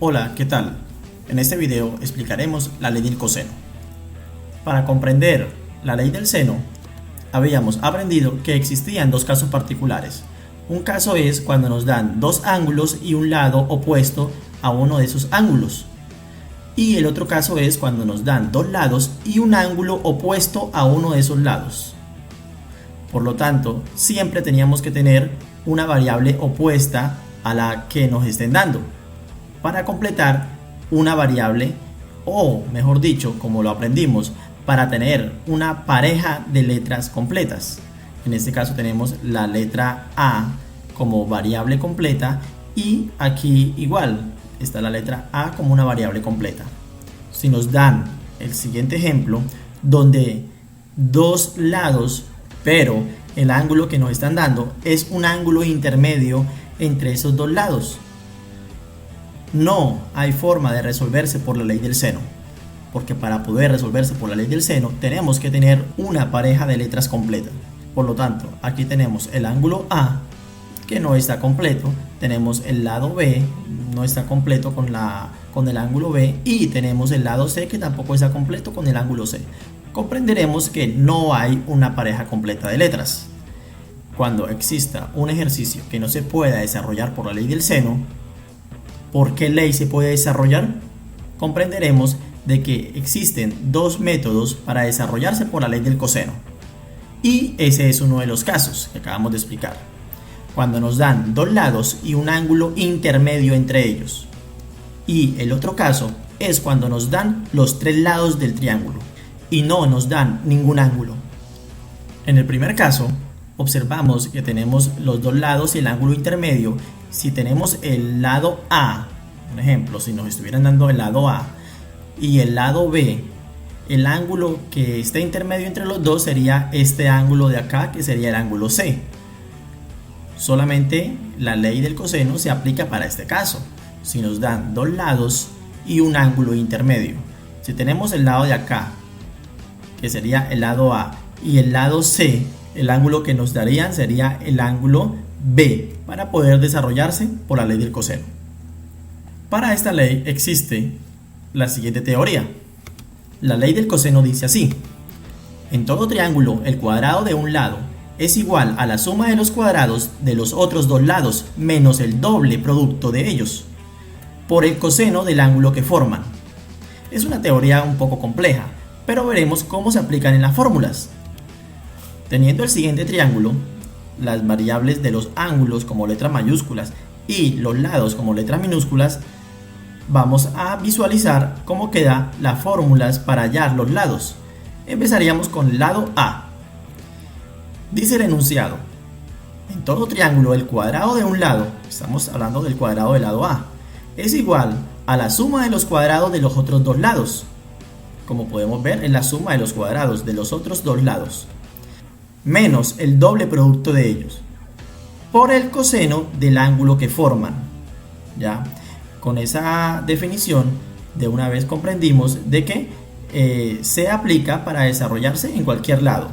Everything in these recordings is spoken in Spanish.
Hola, ¿qué tal? En este video explicaremos la ley del coseno. Para comprender la ley del seno, habíamos aprendido que existían dos casos particulares. Un caso es cuando nos dan dos ángulos y un lado opuesto a uno de esos ángulos. Y el otro caso es cuando nos dan dos lados y un ángulo opuesto a uno de esos lados. Por lo tanto, siempre teníamos que tener una variable opuesta a la que nos estén dando, para completar una variable, o mejor dicho, como lo aprendimos, para tener una pareja de letras completas. En este caso tenemos la letra A como variable completa y aquí igual está la letra A como una variable completa. Si nos dan el siguiente ejemplo donde dos lados, pero el ángulo que nos están dando es un ángulo intermedio entre esos dos lados, no hay forma de resolverse por la ley del seno, porque para poder resolverse por la ley del seno tenemos que tener una pareja de letras completa. Por lo tanto, aquí tenemos el ángulo A que no está completo, tenemos el lado B, no está completo con el ángulo B, y tenemos el lado C que tampoco está completo con el ángulo C. Comprenderemos que no hay una pareja completa de letras. Cuando exista un ejercicio que no se pueda desarrollar por la ley del seno, ¿por qué ley se puede desarrollar? Comprenderemos de que existen dos métodos para desarrollarse por la ley del coseno. Y ese es uno de los casos que acabamos de explicar. Cuando nos dan dos lados y un ángulo intermedio entre ellos. Y el otro caso es cuando nos dan los tres lados del triángulo y no nos dan ningún ángulo. En el primer caso, observamos que tenemos los dos lados y el ángulo intermedio. Si tenemos el lado A, por ejemplo, si nos estuvieran dando el lado A y el lado B, el ángulo que esté intermedio entre los dos sería este ángulo de acá, que sería el ángulo C. Solamente la ley del coseno se aplica para este caso, si nos dan dos lados y un ángulo intermedio. Si tenemos el lado de acá, que sería el lado A, y el lado C, el ángulo que nos darían sería el ángulo B, para poder desarrollarse por la ley del coseno. Para esta ley existe la siguiente teoría. La ley del coseno dice así: en todo triángulo el cuadrado de un lado es igual a la suma de los cuadrados de los otros dos lados menos el doble producto de ellos por el coseno del ángulo que forman. Es una teoría un poco compleja, pero veremos cómo se aplican en las fórmulas. Teniendo el siguiente triángulo, las variables de los ángulos como letras mayúsculas y los lados como letras minúsculas, vamos a visualizar cómo quedan las fórmulas para hallar los lados. Empezaríamos con el lado A. Dice el enunciado: en todo triángulo el cuadrado de un lado, estamos hablando del cuadrado del lado A, es igual a la suma de los cuadrados de los otros dos lados. Como podemos ver, es la suma de los cuadrados de los otros dos lados menos el doble producto de ellos por el coseno del ángulo que forman. Ya con esa definición de una vez comprendimos de que se aplica para desarrollarse en cualquier lado.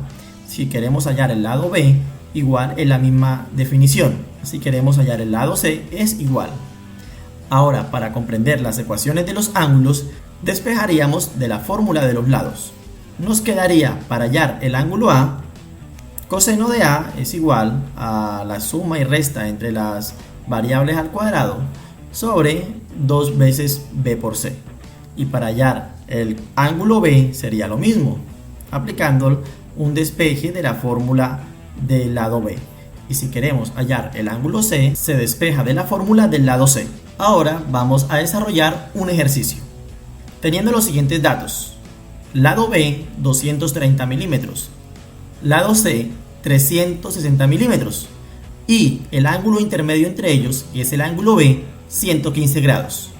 Si queremos hallar el lado B, igual es la misma definición. Si queremos hallar el lado C, es igual. Ahora, para comprender las ecuaciones de los ángulos, despejaríamos de la fórmula de los lados. Nos quedaría, para hallar el ángulo A, coseno de A es igual a la suma y resta entre las variables al cuadrado sobre 2 veces B por C. Y para hallar el ángulo B sería lo mismo, aplicando un despeje de la fórmula del lado B. Y si queremos hallar el ángulo C, se despeja de la fórmula del lado C. Ahora vamos a desarrollar un ejercicio. Teniendo los siguientes datos: lado B 230 milímetros, lado C 360 milímetros y el ángulo intermedio entre ellos, que es el ángulo B, 115 grados.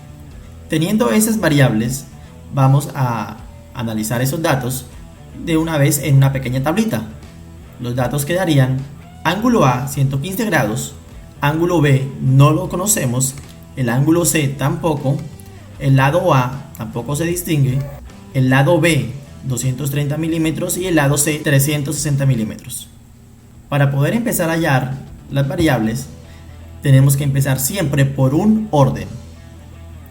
Teniendo esas variables, vamos a analizar esos datos de una vez en una pequeña tablita. Los datos quedarían: ángulo A 115 grados, ángulo B no lo conocemos, el ángulo C tampoco, el lado A tampoco se distingue, el lado B 230 milímetros y el lado C 360 milímetros. Para poder empezar a hallar las variables, tenemos que empezar siempre por un orden.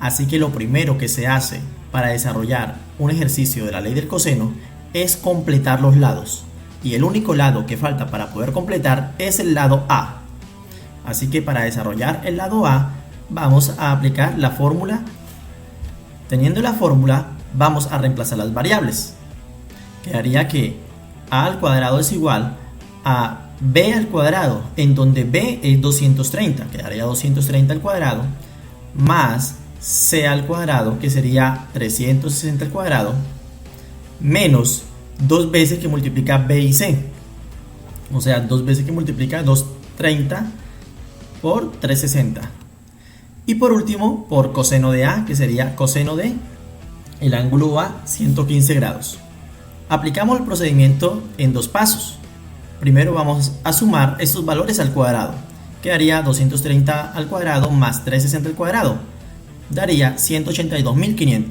Así que lo primero que se hace para desarrollar un ejercicio de la ley del coseno es completar los lados. Y el único lado que falta para poder completar es el lado A. Así que para desarrollar el lado A vamos a aplicar la fórmula. Teniendo la fórmula vamos a reemplazar las variables. Quedaría que A al cuadrado es igual a B al cuadrado, en donde B es 230, quedaría 230 al cuadrado, más C al cuadrado, que sería 360 al cuadrado, menos 2 veces que multiplica B y C, o sea, 2 veces que multiplica 230 por 360. Y por último, por coseno de A, que sería coseno de el ángulo A, 115 grados. Aplicamos el procedimiento en dos pasos. Primero vamos a sumar estos valores al cuadrado. Quedaría 230 al cuadrado más 360 al cuadrado. Daría 182.500.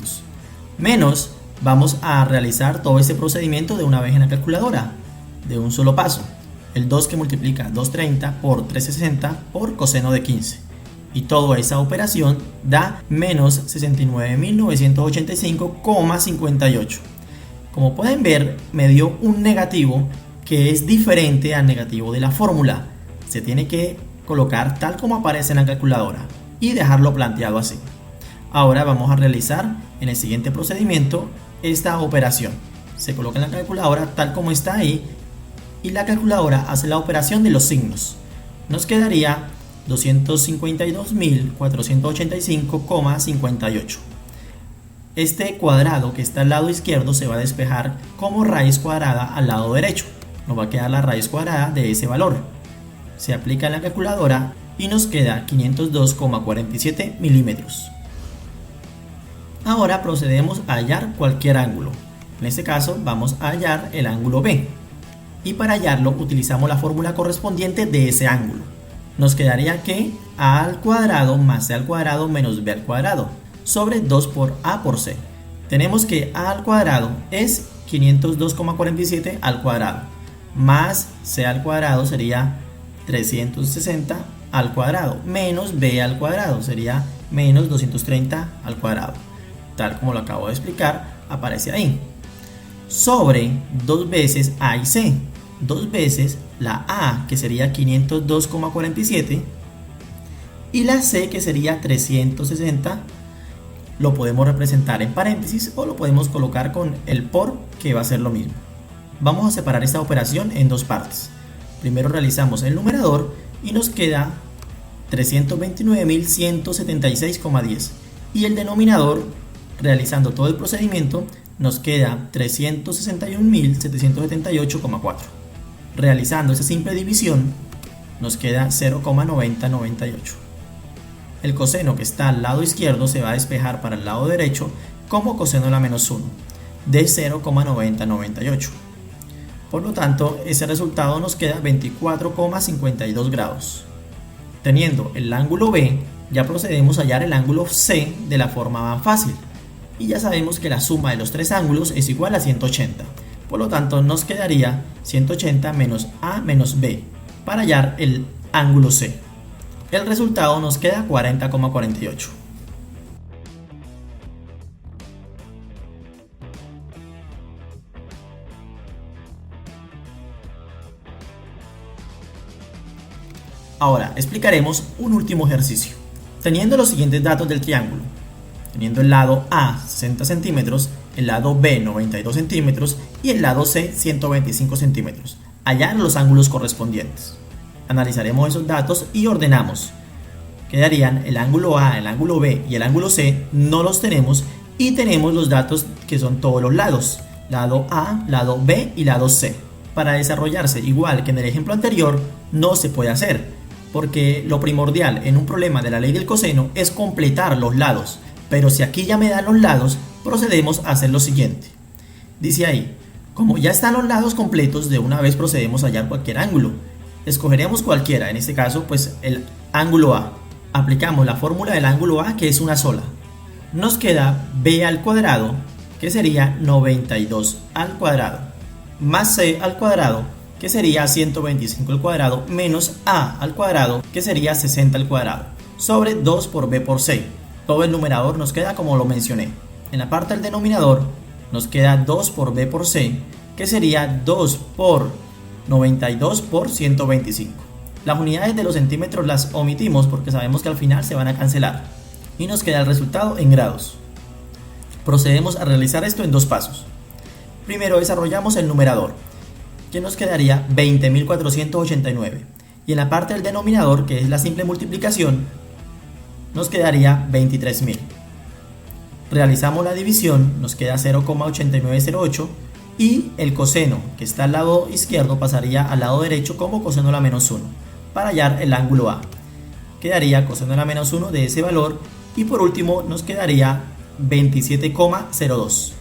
Menos, vamos a realizar todo este procedimiento de una vez en la calculadora, de un solo paso. El 2 que multiplica 230 por 360 por coseno de 15. Y toda esa operación da menos 69.985,58. Como pueden ver, me dio un negativo que es diferente al negativo de la fórmula. Se tiene que colocar tal como aparece en la calculadora y dejarlo planteado así. Ahora vamos a realizar en el siguiente procedimiento esta operación. Se coloca en la calculadora tal como está ahí y la calculadora hace la operación de los signos. Nos quedaría 252.485,58. Este cuadrado que está al lado izquierdo se va a despejar como raíz cuadrada al lado derecho. Nos va a quedar la raíz cuadrada de ese valor. Se aplica en la calculadora y nos queda 502,47 milímetros. Ahora procedemos a hallar cualquier ángulo. En este caso vamos a hallar el ángulo B. Y para hallarlo utilizamos la fórmula correspondiente de ese ángulo. Nos quedaría que A al cuadrado más C al cuadrado menos B al cuadrado sobre 2 por A por C. Tenemos que A al cuadrado es 502,47 al cuadrado. Más C al cuadrado sería 360 al cuadrado, menos B al cuadrado sería menos 230 al cuadrado. Tal como lo acabo de explicar, aparece ahí. Sobre 2 veces A y C. 2 veces la A, que sería 502,47, y la C, que sería 360. Lo podemos representar en paréntesis o lo podemos colocar con el por, que va a ser lo mismo. Vamos a separar esta operación en dos partes. Primero realizamos el numerador y nos queda 329.176,10 y el denominador, realizando todo el procedimiento, nos queda 361.778,4. Realizando esa simple división nos queda 0,9098. El coseno que está al lado izquierdo se va a despejar para el lado derecho como coseno de la menos 1 de 0,9098. Por lo tanto, ese resultado nos queda 24,52 grados. Teniendo el ángulo B, ya procedemos a hallar el ángulo C de la forma más fácil. Y ya sabemos que la suma de los tres ángulos es igual a 180. Por lo tanto, nos quedaría 180 menos A menos B para hallar el ángulo C. El resultado nos queda 40,48. Ahora explicaremos un último ejercicio. Teniendo los siguientes datos del triángulo, teniendo el lado A 60 centímetros, el lado B 92 centímetros y el lado C 125 centímetros, hallar los ángulos correspondientes. Analizaremos esos datos y ordenamos. Quedarían el ángulo A, el ángulo B y el ángulo C, no los tenemos y tenemos los datos que son todos los lados, lado A, lado B y lado C. Para desarrollarse igual que en el ejemplo anterior, no se puede hacer, porque lo primordial en un problema de la ley del coseno es completar los lados, pero si aquí ya me dan los lados, procedemos a hacer lo siguiente. Dice ahí, como ya están los lados completos, de una vez procedemos a hallar cualquier ángulo. Escogeremos cualquiera, en este caso pues el ángulo A. Aplicamos la fórmula del ángulo A, que es una sola. Nos queda B al cuadrado, que sería 92 al cuadrado, más C al cuadrado, que sería 125 al cuadrado, menos A al cuadrado, que sería 60 al cuadrado, sobre 2 por B por C. Todo el numerador nos queda como lo mencioné. En la parte del denominador nos queda 2 por b por c, que sería 2 por 92 por 125. Las unidades de los centímetros las omitimos porque sabemos que al final se van a cancelar. Y nos queda el resultado en grados. Procedemos a realizar esto en dos pasos. Primero desarrollamos el numerador, que nos quedaría 20.489. Y en la parte del denominador, que es la simple multiplicación, nos quedaría 23.000. Realizamos la división, nos queda 0,8908 y el coseno que está al lado izquierdo pasaría al lado derecho como coseno de la menos 1 para hallar el ángulo A. Quedaría coseno de la menos 1 de ese valor y por último nos quedaría 27,02.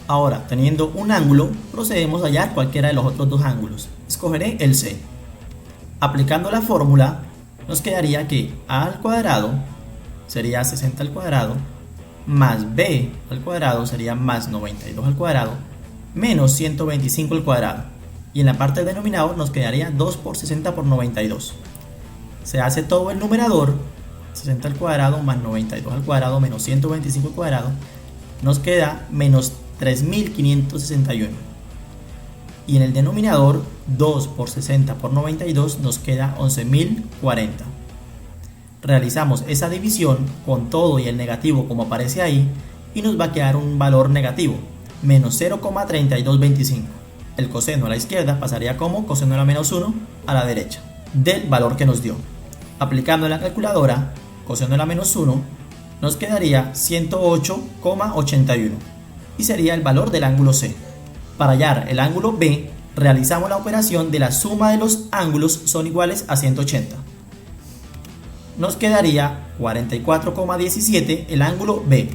Ahora, teniendo un ángulo, procedemos a hallar cualquiera de los otros dos ángulos. Escogeré el C. Aplicando la fórmula, nos quedaría que A al cuadrado sería 60 al cuadrado, más B al cuadrado sería más 92 al cuadrado, menos 125 al cuadrado. Y en la parte del denominador nos quedaría 2 por 60 por 92. Se hace todo el numerador, 60 al cuadrado más 92 al cuadrado menos 125 al cuadrado, nos queda menos 3.561. Y en el denominador, 2 por 60 por 92 nos queda 11.040. Realizamos esa división con todo y el negativo como aparece ahí y nos va a quedar un valor negativo, menos 0,3225. El coseno a la izquierda pasaría como coseno de la menos 1 a la derecha del valor que nos dio. Aplicando en la calculadora, coseno de la menos 1 nos quedaría 108,81 y sería el valor del ángulo C. Para hallar el ángulo B, realizamos la operación de la suma de los ángulos son iguales a 180. Nos quedaría 44,17 el ángulo B.